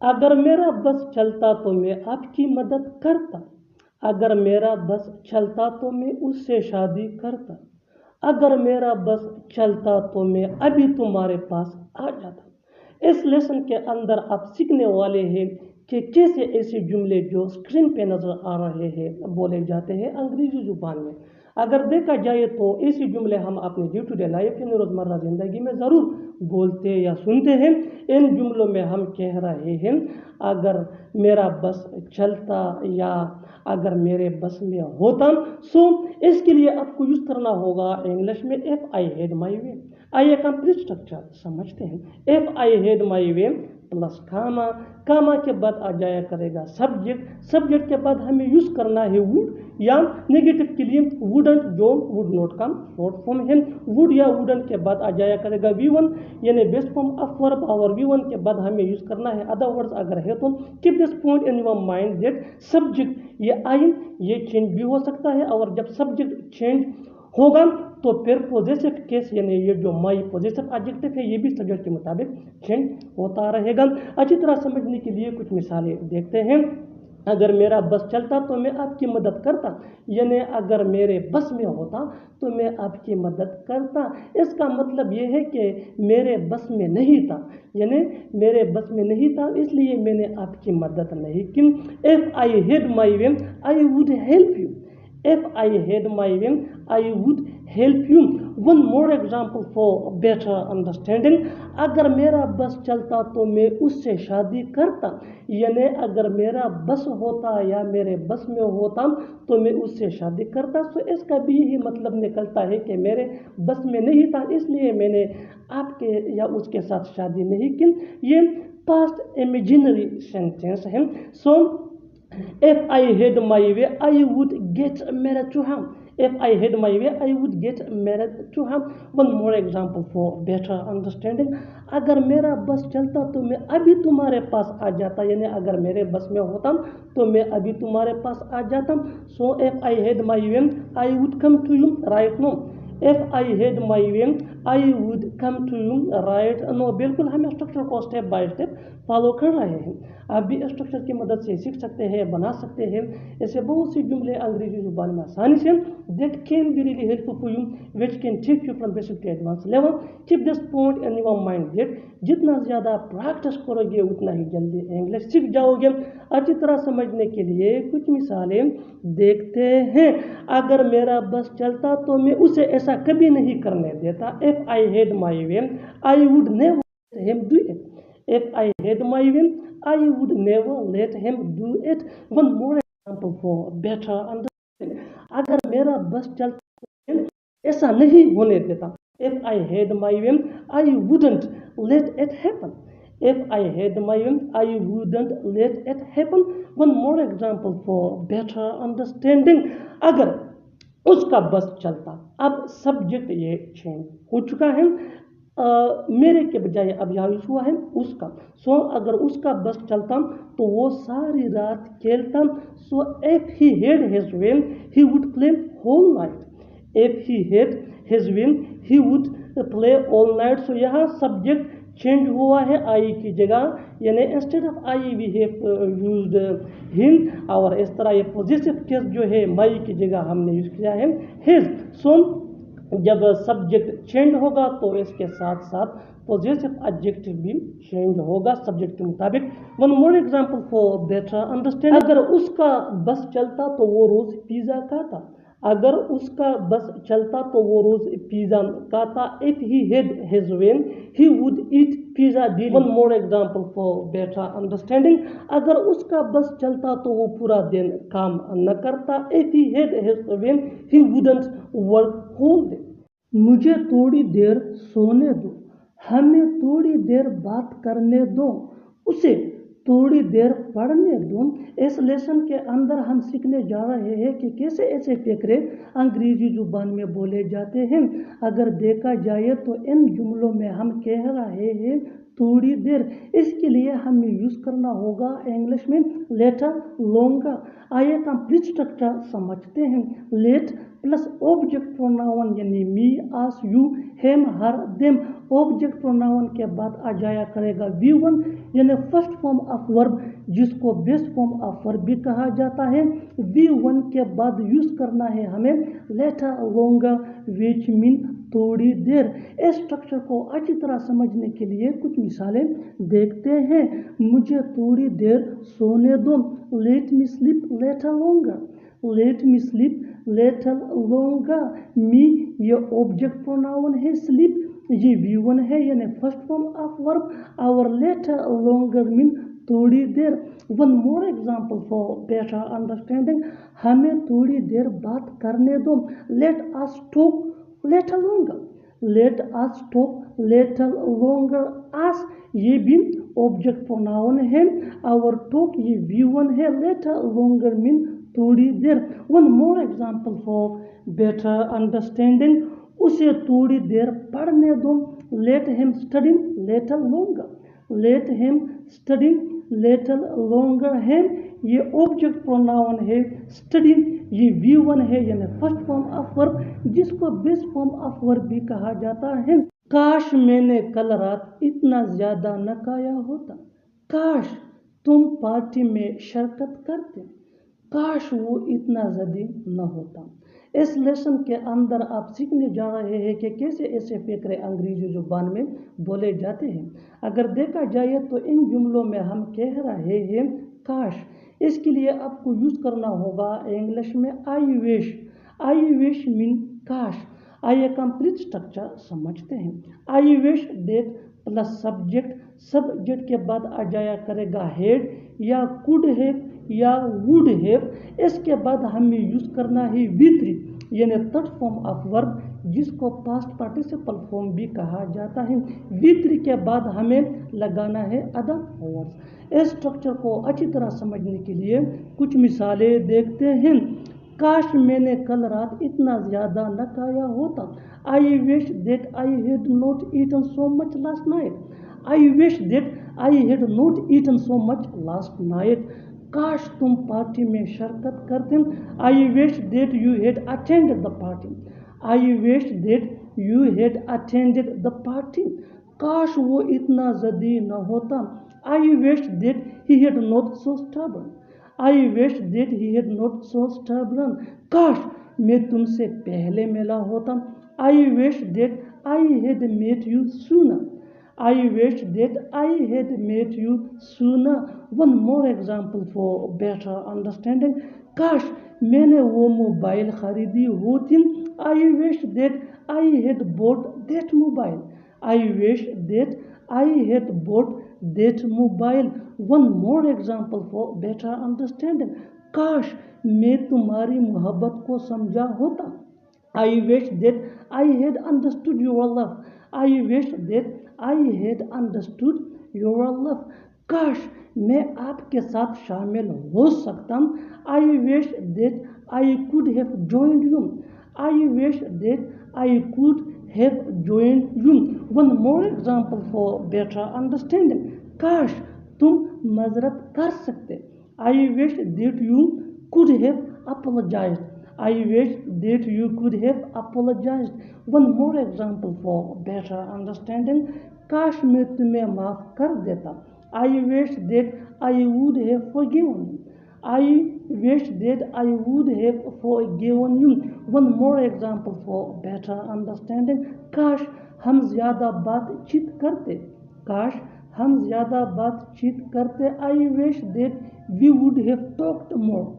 अगर मेरा बस चलता तो मैं आपकी मदद करता। अगर मेरा बस चलता तो मैं उससे शादी करता। अगर मेरा बस चलता तो मैं अभी तुम्हारे पास आ जाता। इस लेसन के अंदर आप सीखने वाले हैं कि कैसे ऐसे जुमले जो स्क्रीन पे नज़र आ रहे हैं बोले जाते हैं अंग्रेजी जुबान में। अगर देखा जाए तो ऐसे जुमले हम अपने डे टू डे लाइफ यानी रोज़मर्रा ज़िंदगी में ज़रूर बोलते या सुनते हैं। इन जुमलों में हम कह रहे हैं अगर मेरा बस चलता या अगर मेरे बस में होता। सो इसके लिए आपको यूज़ करना होगा इंग्लिश में इफ़ आई हैड माई वे। आइए कंप्लीट स्ट्रक्चर समझते हैं। If I had my way plus comma, comma के बाद आ जाया करेगा सब्जेक्ट, सब्जेक्ट के बाद हमें यूज़ करना है वुड या नेगेटिव के लिए वुडंट जो would not come short form है। वुड या वुडंट के बाद आ जाया करेगा V1 यानी बेस्ट फॉर्म ऑफ वर्ब और V1 के बाद हमें यूज़ करना है अदर वर्ड्स अगर है तो। Keep this point in your mind that subject ये आई ये चेंज भी हो सकता है और जब सब्जेक्ट चेंज होगा तो फिर पॉजिटिव केस यानी ये जो माई पॉजिटिव एडजेक्टिव है ये भी सब्जेक्ट के मुताबिक चेंज होता रहेगा। अच्छी तरह समझने के लिए कुछ मिसालें देखते हैं। अगर मेरा बस चलता तो मैं आपकी मदद करता, यानी अगर मेरे बस में होता तो मैं आपकी मदद करता। इसका मतलब ये है कि मेरे बस में नहीं था, यानी मेरे बस में नहीं था इसलिए मैंने आपकी मदद नहीं की। If I had my way I would help you. If I had my way, I would help you. One more example for better understanding. अगर मेरा बस चलता तो मैं उससे शादी करता, यानी अगर मेरा बस होता या मेरे बस में होता तो मैं उससे शादी करता। तो इसका भी यही मतलब निकलता है कि मेरे बस में नहीं था इसलिए मैंने आपके या उसके साथ शादी नहीं की। ये पास्ट इमेजिनरी सेंटेंस है। सो if I had my way, I would get married to him. If I had my way, I would get married to him. One more example for better understanding. अगर मेरा बस चलता तो मैं अभी तुम्हारे पास आ जाता, यानी अगर मेरे बस में होता तो मैं अभी तुम्हारे पास आ जाता। So if I had my way, I would come to you right now. If I had my way, I would come to you right now. बिल्कुल हम स्ट्रक्चर को स्टेप बाय स्टेप फॉलो कर रहे हैं। आप भी स्ट्रक्चर की मदद से सीख सकते हैं, बना सकते हैं ऐसे बहुत सी जुमले अंग्रेजी जुबान में आसानी से। That can be really helpful for you which can take you from basic to advance level. Keep this point in your mind that जितना ज़्यादा प्रैक्टिस करोगे उतना ही जल्दी इंग्लिश सीख जाओगे। अच्छी तरह समझने के लिए कुछ मिसालें देखते हैं। अगर मेरा बस चलता तो मैं उसे ऐसा कभी नहीं करने देता। If I had my way I would never let him do it. If I had my way, I would never let him do it. One more example for better understanding. अगर मेरा बस चलता ऐसा नहीं होने देता। If I had my way, I wouldn't let it happen. If I had my way, I wouldn't let it happen. One more example for better understanding. अगर उसका बस चलता, अब सब्जेक्ट ये चेंज हो चुका है। मेरे के बजाय अब यहाँ यूज हुआ है उसका। सो अगर उसका बस चलता तो वो सारी रात खेलता। So if he had his way he would play whole night. If he had his way he would play all night. So यहाँ सब्जेक्ट चेंज हुआ है आई की जगह, यानी instead of I we have used him और इस तरह ये पॉजिटिव केस जो है माई की जगह हमने यूज किया है हिज। सो जब सब्जेक्ट चेंज होगा तो इसके साथ साथ पॉजिटिव एडजेक्टिव भी चेंज होगा सब्जेक्ट के मुताबिक। One more example for better understanding. अगर उसका बस चलता तो वो रोज पिज़्ज़ा खाता। अगर उसका बस चलता तो वो रोज पिज़्ज़ा खाता। If he had his way he would eat pizza daily. One more example for better understanding. अगर उसका बस चलता तो वो पूरा दिन काम न करता। If he had his way he wouldn't work whole day. मुझे थोड़ी देर सोने दो, हमें थोड़ी देर बात करने दो, उसे थोड़ी देर पढ़ने दो। इस लेसन के अंदर हम सीखने जा रहे हैं कि कैसे ऐसे फकरे अंग्रेजी जुबान में बोले जाते हैं। अगर देखा जाए तो इन जुमलों में हम कह रहे हैं थोड़ी देर। इसके लिए हमें यूज़ करना होगा इंग्लिश में लेटर लोंगर। आइए कंप्लीट स्ट्रक्चर समझते हैं। लेट प्लस ऑब्जेक्ट प्रोनाउन यानी me, us, you, him, her, them. Object pronoun के बाद आ जाया करेगा V1 यानी फर्स्ट फॉर्म ऑफ वर्ब, जिसको बेस्ट फॉर्म ऑफ वर्ब भी कहा जाता है। V1 के बाद यूज़ करना है हमें लेटर लोंगर विच मीन थोड़ी देर। इस स्ट्रक्चर को अच्छी तरह समझने के लिए कुछ मिसालें देखते हैं। मुझे थोड़ी देर सोने दो। Let me sleep later longer. Let me sleep later longer. Me ये ऑब्जेक्ट प्रोनाउन है, स्लीप ये V1 है यानी first form of verb. Our later longer mean थोड़ी देर। One more example for better understanding. हमें थोड़ी देर बात करने दो। Let us talk later longer. Let us talk later longer. Us ये भी ऑब्जेक्ट प्रोनाउन है। आवर टॉक ये V1 है। लेटर लोंगर मीन थोड़ी देर। One more example for better understanding. उसे थोड़ी देर पढ़ने दो। Let him study later longer. Let him study later longer. Him ये ऑब्जेक्ट प्रोनाउन है, स्टडी ये V1 है यानी फर्स्ट फॉर्म ऑफ वर्ब, जिसको बेस्ट फॉर्म ऑफ वर्ब भी कहा जाता है। काश मैंने कल रात इतना ज्यादा न खाया होता। काश तुम पार्टी में शिरकत करते। काश वो इतना जल्दी न होता। इस लेसन के अंदर आप सीखने जा रहे हैं कि कैसे ऐसे फकरे अंग्रेजी जुबान में बोले जाते हैं। अगर देखा जाए तो इन जुमलों में हम कह रहे हैं काश, इसके लिए आपको यूज़ करना होगा इंग्लिश में I wish. I wish mean काश। आइए कंप्लीट स्ट्रक्चर समझते हैं। आई wish that plus subject. Subject के बाद आ जाया करेगा हेड या कुड हैव या वुड हैव। इसके बाद हमें यूज़ करना है V3 यानी थर्ड फॉर्म ऑफ वर्ब, जिसको पास्ट पार्टिसिपल फॉर्म भी कहा जाता है। V3 के बाद हमें लगाना है अदर वर्ड्स। इस स्ट्रक्चर को अच्छी तरह समझने के लिए कुछ मिसालें देखते हैं। काश मैंने कल रात इतना ज़्यादा न खाया होता। I wish that I had not eaten so much last night. I wish that I had not eaten so much last night. काश तुम पार्टी में शिरकत करते। I wish that you had attended the party. I wish that you had attended the party. काश वो इतना जल्दी न होता। I wish that he had not so stubborn. I wish that he had not so stubborn. काश मैं तुमसे पहले मिला होता। I wish that I had met you sooner. I wish that I had met you sooner. One more example for better understanding. काश मैंने वो mobile खरीदी होती। I wish that I had bought that mobile. I wish that I had bought that mobile. One more example for better understanding. काश मैं तुम्हारी मोहब्बत को समझा होता। I wish that I had understood your love. I wish that I had understood your love. काश मैं आपके साथ शामिल हो सकता। I wish that I could have joined you. I wish that I could have joined you. One more example for better understanding. काश तुम मज़रत कर सकते। I wish that you could have apologized. I wish that you could have apologized. One more example for better understanding. काश मैं तुम्हें माफ़ कर देता। I wish that I would have forgiven you. I wish that I would have forgiven you. One more example for better understanding. काश हम ज़्यादा बातचीत करते। काश हम ज़्यादा बातचीत करते। I wish that we would have talked more.